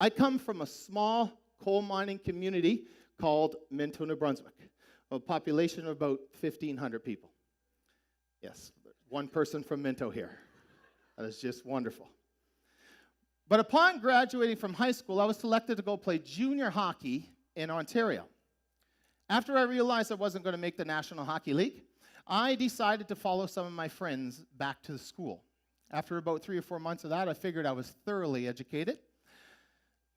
I come from a small coal mining community called Minto, New Brunswick, a population of about 1,500 people. Yes, one person from Minto here. That is just wonderful. But upon graduating from high school, I was selected to go play junior hockey in Ontario. After I realized I wasn't going to make the National Hockey League, I decided to follow some of my friends back to the school. After about 3 or 4 months of that, I figured I was thoroughly educated.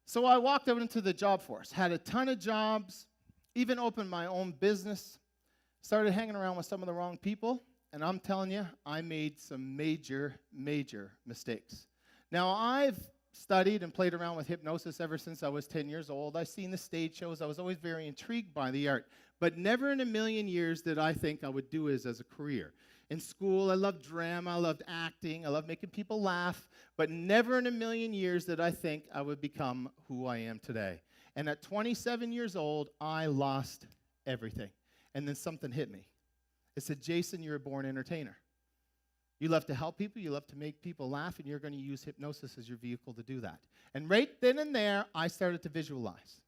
So I walked out into the job force, had a ton of jobs, even opened my own business, started hanging around with some of the wrong people, and I'm telling you, I made some major, major mistakes. Now, I've studied and played around with hypnosis ever since I was 10 years old. I've seen the stage shows. I was always very intrigued by the art, but never in a million years did I think I would do it as a career. In school, I loved drama, I loved acting, I loved making people laugh, but never in a million years did I think I would become who I am today. And at 27 years old, I lost everything. And then something hit me. It said, Jason, you're a born entertainer. You love to help people, you love to make people laugh, and you're going to use hypnosis as your vehicle to do that. And right then and there, I started to visualize.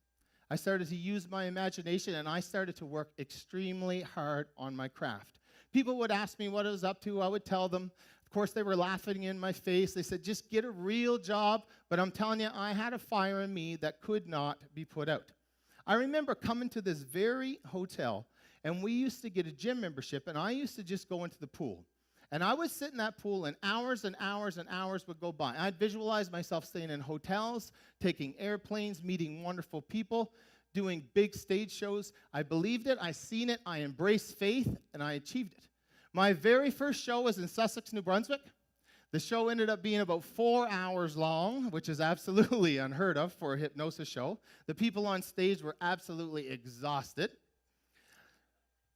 I started to use my imagination, and I started to work extremely hard on my craft. People would ask me what I was up to. I would tell them. Of course, they were laughing in my face. They said, just get a real job. But I'm telling you, I had a fire in me that could not be put out. I remember coming to this very hotel, and we used to get a gym membership, and I used to just go into the pool. And I would sit in that pool, and hours and hours and hours would go by. I'd visualize myself staying in hotels, taking airplanes, meeting wonderful people, doing big stage shows. I believed it, I seen it, I embraced faith, and I achieved it. My very first show was in Sussex, New Brunswick. The show ended up being about 4 hours long, which is absolutely unheard of for a hypnosis show. The people on stage were absolutely exhausted.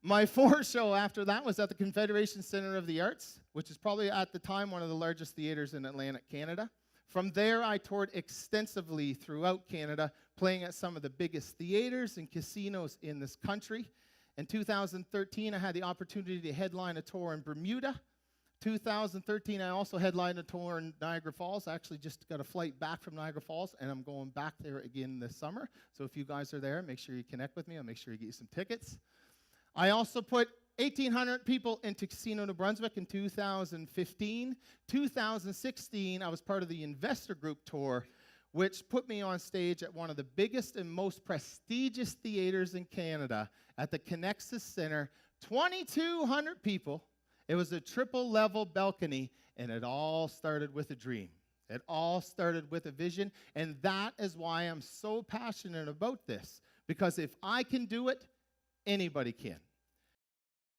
My fourth show after that was at the Confederation Centre of the Arts, which is probably at the time one of the largest theaters in Atlantic Canada. From there, I toured extensively throughout Canada, playing at some of the biggest theaters and casinos in this country. In 2013, I had the opportunity to headline a tour in Bermuda. 2013, I also headlined a tour in Niagara Falls. I actually just got a flight back from Niagara Falls, and I'm going back there again this summer. So if you guys are there, make sure you connect with me. I'll make sure you get you some tickets. I also put 1,800 people into Casino New Brunswick in 2015. 2016, I was part of the Investor Group Tour, which put me on stage at one of the biggest and most prestigious theaters in Canada at the Connexus Center. 2,200 people. It was a triple-level balcony, and it all started with a dream. It all started with a vision, and that is why I'm so passionate about this, because if I can do it, anybody can.